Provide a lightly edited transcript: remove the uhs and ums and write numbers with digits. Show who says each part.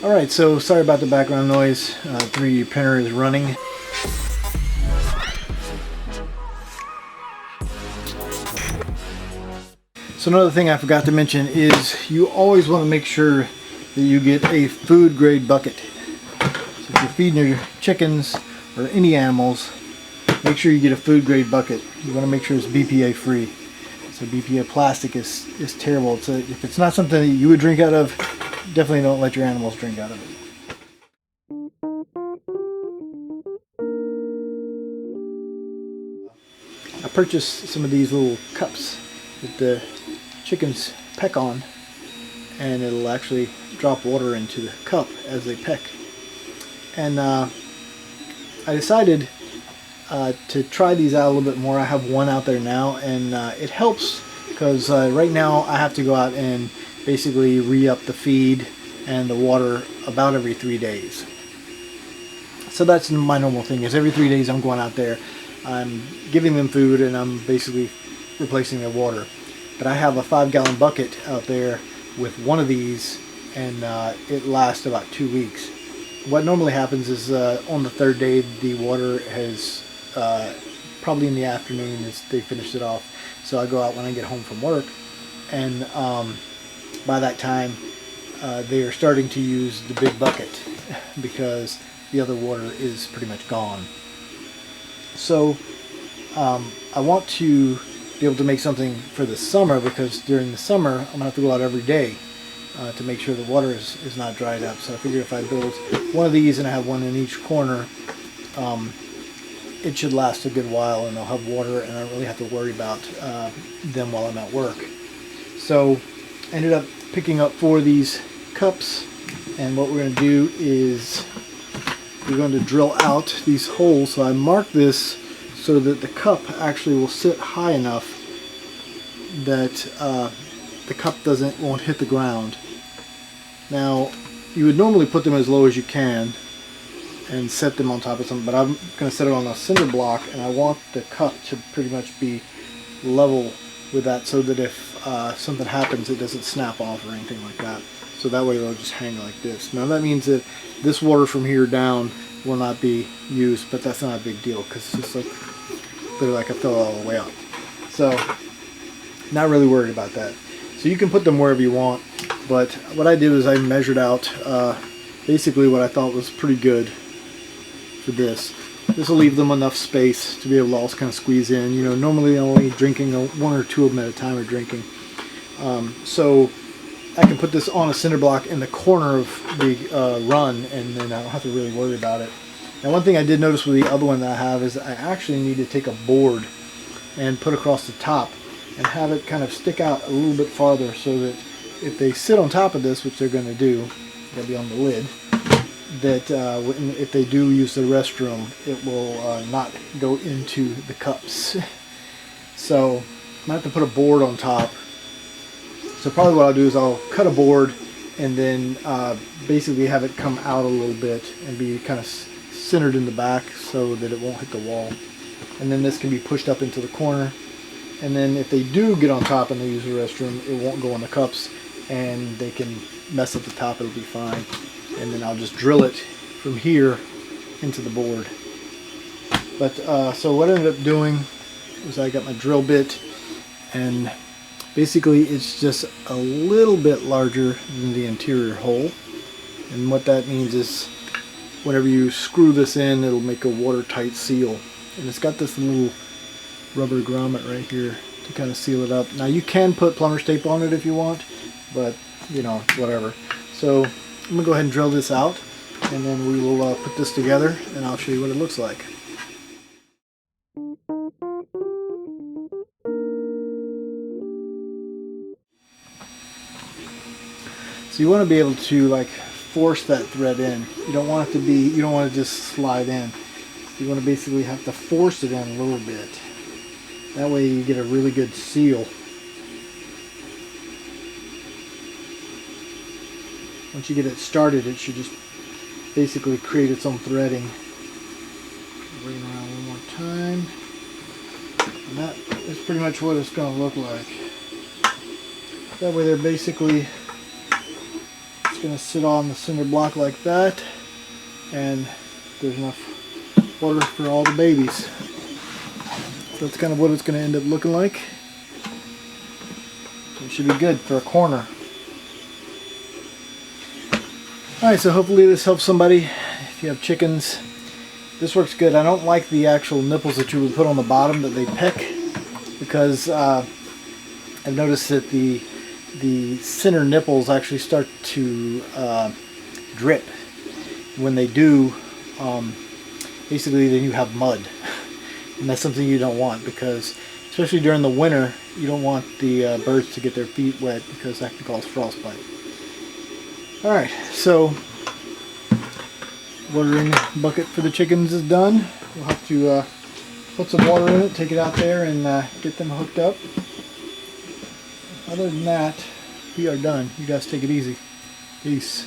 Speaker 1: Alright, so sorry about the background noise. 3D printer is running. So another thing I forgot to mention is you always want to make sure that you get a food grade bucket. So if you're feeding your chickens or any animals, make sure you get a food grade bucket. You want to make sure it's BPA free. So BPA plastic is terrible. If it's not something that you would drink out of, definitely don't let your animals drink out of it. I purchased some of these little cups that the chickens peck on, and it'll actually drop water into the cup as they peck. And I decided to try these out a little bit more. I have one out there now, and it helps because right now I have to go out and basically re-up the feed and the water about every 3 days. So that's my normal thing, is every 3 days I'm going out there, I'm giving them food, and I'm basically replacing their water. But I have a 5-gallon bucket out there with one of these, and it lasts about 2 weeks. What normally happens is on the 3rd day the water has probably in the afternoon as they finished it off. So I go out when I get home from work, and by that time they are starting to use the big bucket because the other water is pretty much gone. So I want to be able to make something for the summer, because during the summer I'm going to have to go out every day to make sure the water is not dried up. So I figure if I build one of these and I have one in each corner, it should last a good while, and they'll have water, and I don't really have to worry about them while I'm at work. So I ended up picking up 4 of these cups, and what we're going to do is we're going to drill out these holes. So I marked this so that the cup actually will sit high enough that the cup won't hit the ground. Now, you would normally put them as low as you can and set them on top of something, but I'm going to set it on a cinder block, and I want the cup to pretty much be level with that, so that if something happens it doesn't snap off or anything like that. So that way they'll just hang like this. Now that means that this water from here down will not be used, but that's not a big deal because it's just like literally like I fill it all the way up. So not really worried about that. So you can put them wherever you want, but what I did was I measured out basically what I thought was pretty good for this. This will leave them enough space to be able to also kind of squeeze in. You know, normally only drinking 1 or 2 of them at a time are drinking. So I can put this on a cinder block in the corner of the run, and then I don't have to really worry about it. Now, one thing I did notice with the other one that I have is I actually need to take a board and put across the top and have it kind of stick out a little bit farther, so that if they sit on top of this, which they're going to do, they'll be on the lid, that if they do use the restroom, it will not go into the cups. So I'm going to have to put a board on top. So probably what I'll do is I'll cut a board and then basically have it come out a little bit and be kind of centered in the back so that it won't hit the wall. And then this can be pushed up into the corner. And then if they do get on top and they use the restroom, it won't go in the cups, and they can mess up the top, it'll be fine. And then I'll just drill it from here into the board. But so what I ended up doing was I got my drill bit, and basically it's just a little bit larger than the interior hole. And what that means is whenever you screw this in, it'll make a watertight seal. And it's got this little rubber grommet right here to kind of seal it up. Now you can put plumber's tape on it if you want, but you know, whatever. So I'm gonna go ahead and drill this out, and then we will put this together, and I'll show you what it looks like. So you want to be able to like force that thread in. You don't want it to be, you don't want to just slide in. You want to basically have to force it in a little bit. That way you get a really good seal. Once you get it started, it should just basically create its own threading. Bring it around one more time. And that is pretty much what it's going to look like. That way they're basically It's going to sit on the cinder block like that, and there's enough water for all the babies. So that's kind of what it's going to end up looking like. It should be good for a corner. Alright, so hopefully this helps somebody if you have chickens. This works good. I don't like the actual nipples that you would put on the bottom that they peck, because I've noticed that the center nipples actually start to drip. When they do, basically then you have mud. And that's something you don't want, because especially during the winter, you don't want the birds to get their feet wet, because that can cause frostbite. Alright, so watering bucket for the chickens is done. We'll have to put some water in it, take it out there, and get them hooked up. Other than that, we are done. You guys take it easy. Peace.